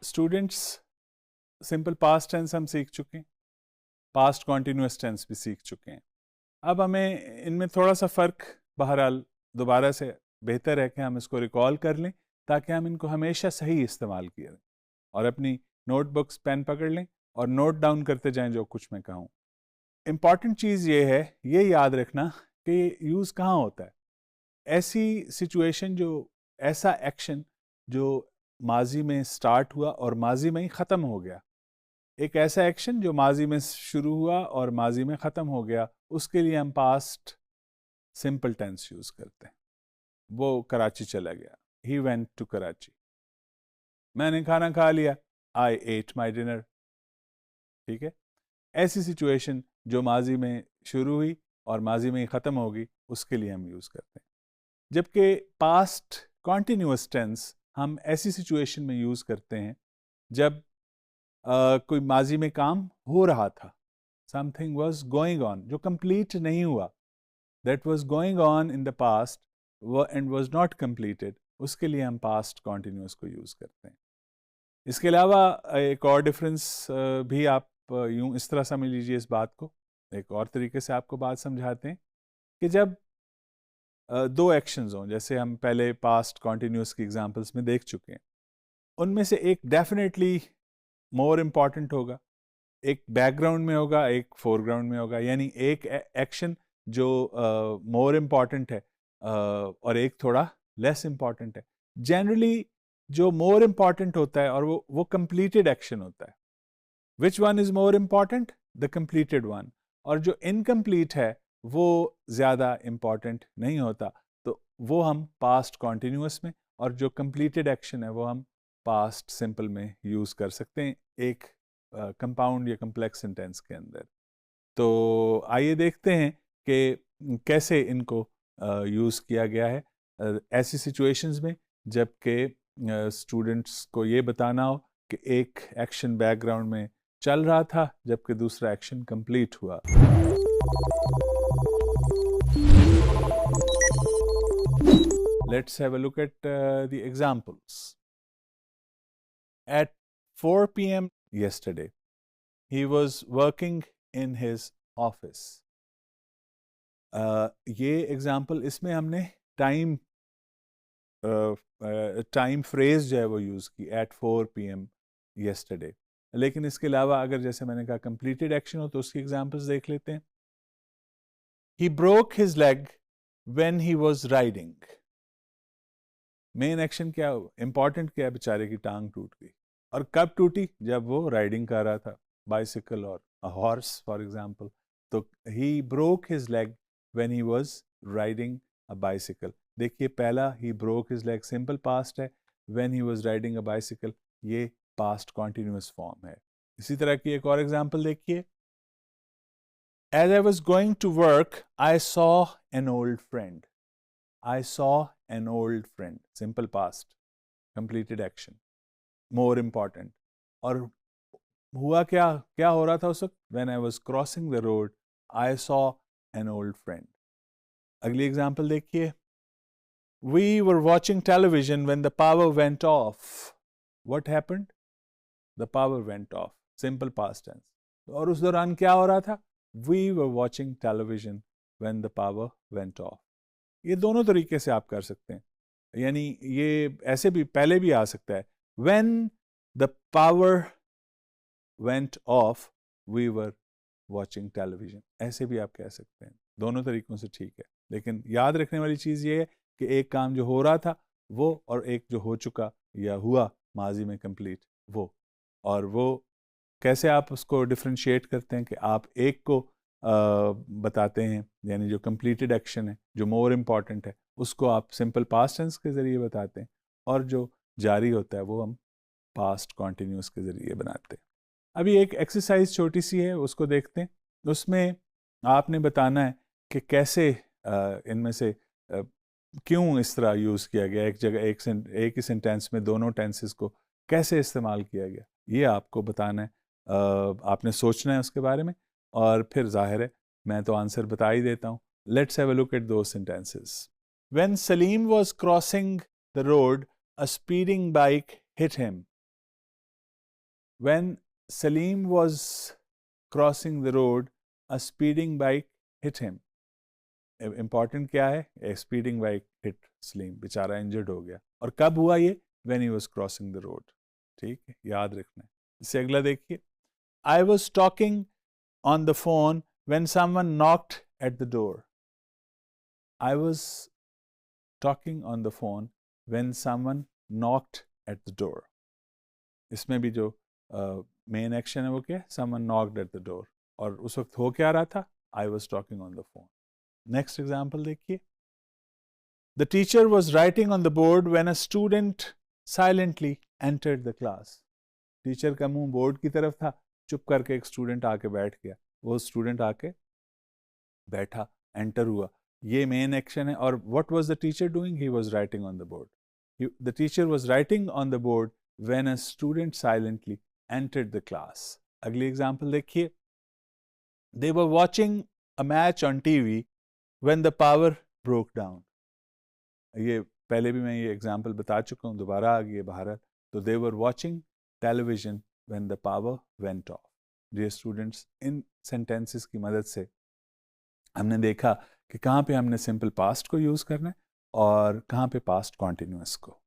Students simple past tense हम सीख चुके हैं, पास्ट कॉन्टिन्यूस टेंस भी सीख चुके हैं। अब हमें इनमें थोड़ा सा फ़र्क बहरहाल दोबारा से बेहतर है कि हम इसको रिकॉल कर लें ताकि हम इनको हमेशा सही इस्तेमाल किए और अपनी नोटबुक्स पेन पकड़ लें और नोट डाउन करते जाएं जो कुछ मैं कहूँ। इम्पॉर्टेंट चीज़ ये है, ये याद रखना कि यूज़ कहाँ होता है। ऐसी सिचुएशन जो ऐसा एक्शन जो माजी में स्टार्ट हुआ और माजी में ही ख़त्म हो गया, एक ऐसा एक्शन जो माजी में शुरू हुआ और माजी में ख़त्म हो गया, उसके लिए हम पास्ट सिंपल टेंस यूज़ करते हैं। वो कराची चला गया, ही वेंट टू कराची। मैंने खाना खा लिया, आई एट माई डिनर। ठीक है, ऐसी सिचुएशन जो माजी में शुरू हुई और माजी में ही ख़त्म होगी, उसके लिए हम यूज़ करते हैं। जबकि पास्ट कॉन्टिन्यूस टेंस हम ऐसी सिचुएशन में यूज़ करते हैं जब कोई माजी में काम हो रहा था, समथिंग वॉज गोइंग ऑन, जो कंप्लीट नहीं हुआ, that was going on in the past and was not completed, उसके लिए हम पास्ट कॉन्टिन्यूस को यूज़ करते हैं। इसके अलावा एक और डिफरेंस भी आप यूं इस तरह समझ लीजिए इस बात को, एक और तरीके से आपको बात समझाते हैं कि जब दो एक्शंस हों, जैसे हम पहले पास्ट कॉन्टिन्यूस की एग्जांपल्स में देख चुके हैं, उनमें से एक डेफिनेटली मोर इम्पॉर्टेंट होगा, एक बैकग्राउंड में होगा, एक फोरग्राउंड में होगा, यानी एक एक्शन जो मोर इम्पॉर्टेंट है और एक थोड़ा लेस इम्पॉर्टेंट है। जनरली जो मोर इम्पॉर्टेंट होता है और वो कंप्लीटेड एक्शन होता है। Which one is more important? The completed one. और जो इनकम्प्लीट है वो ज़्यादा इम्पॉर्टेंट नहीं होता, तो वो हम पास्ट कॉन्टिन्यूस में, और जो कंप्लीटेड एक्शन है वो हम पास्ट सिंपल में यूज़ कर सकते हैं एक कंपाउंड या कम्प्लेक्स सेंटेंस के अंदर। तो आइए देखते हैं कि कैसे इनको यूज़ किया गया है ऐसी सिचुएशंस में जबकि स्टूडेंट्स को ये बताना हो कि एक एक्शन बैकग्राउंड में चल रहा था जबकि दूसरा एक्शन कंप्लीट हुआ। Let's have a look at the examples. At 4 p.m. yesterday, he was working in his office. ये एग्जाम्पल, इसमें हमने टाइम फ्रेज जो है वो यूज़ की, एट 4 p.m. yesterday। लेकिन इसके अलावा अगर जैसे मैंने कहा कंप्लीटेड एक्शन हो तो उसकी एग्जाम्पल्स देख लेते हैं। He broke his leg when he was riding. Main action क्या, इंपॉर्टेंट क्या है, बेचारे की टांग टूट गई। और कब टूटी? जब वो राइडिंग कर रहा था, बाइसिकल और अ हॉर्स फॉर एग्जांपल। तो he broke his leg when he was riding a bicycle. देखिए पहला he broke his leg simple past है, when he was riding a bicycle ये पास्ट कॉन्टिन्यूअस फॉर्म है। इसी तरह की एक और एग्जांपल देखिए, As I was going to work, I saw an old friend. I saw an old friend. Simple past. Completed action. More important. और हुआ क्या, क्या हो रहा था उस वक्त? When I was crossing the road, I saw an old friend. अगली एग्जाम्पल देखिए, We were watching television when the power went off. What happened? The power went off. Simple past tense. और उस दौरान क्या हो रहा था? We were watching television when the power went off. ये दोनों तरीके से आप कर सकते हैं, यानी ये ऐसे भी पहले भी आ सकता है, when the power went off we were watching television, ऐसे भी आप कह सकते हैं। दोनों तरीकों से ठीक है, लेकिन याद रखने वाली चीज़ ये है कि एक काम जो हो रहा था वो, और एक जो हो चुका या हुआ माजी में कंप्लीट वो, और वो कैसे आप उसको डिफ्रेंशिएट करते हैं कि आप एक को बताते हैं, यानी जो कंप्लीटेड एक्शन है जो मोर इम्पॉर्टेंट है उसको आप सिंपल पास्ट टेंस के ज़रिए बताते हैं, और जो जारी होता है वो हम पास्ट कॉन्टिन्यूस के ज़रिए बनाते हैं। अभी एक एक्सरसाइज छोटी सी है, उसको देखते हैं। उसमें आपने बताना है कि कैसे इनमें से क्यों इस तरह यूज़ किया गया, एक जगह एक ही सेंटेंस में दोनों टेंसेस को कैसे इस्तेमाल किया गया, ये आपको बताना है। आपने सोचना है उसके बारे में, और फिर जाहिर है मैं तो आंसर बता ही देता हूँ। Let's have a look at those sentences. When Salim was crossing the road, a speeding bike hit him. When Salim was crossing the road, a speeding bike hit him. Important क्या है? A speeding bike hit Salim, बेचारा injured हो गया. और कब हुआ ये? When he was crossing the road. ठीक है, याद रखना है. इससे अगला देखिए. I was talking on the phone when someone knocked at the door. I was talking on the phone when someone knocked at the door. इसमें भी जो मेन एक्शन है वो क्या है? Someone knocked at the door. और उस वक्त हो क्या रहा था? I was talking on the phone. Next example देखिए. The teacher was writing on the board when a student silently entered the class. Teacher का मुंह बोर्ड की तरफ था, चुप करके एक स्टूडेंट आके बैठ गया. वो स्टूडेंट आके बैठा, एंटर हुआ. ये मेन एक्शन है. और what was the teacher doing? He was writing on the board. The teacher was writing on the board when a student silently entered the class. अगली एग्जाम्पल देखिए. They were watching a match on TV when the power broke down. ये पहले भी मैं ये example बता चुका हूँ, दोबारा आ गई है बाहर. तो they were watching television when the power went off. Dear students, in sentences की मदद से हमने देखा कि कहाँ पे हमने सिंपल पास्ट को यूज़ करना है और कहाँ पे पास्ट कॉन्टिन्यूअस को.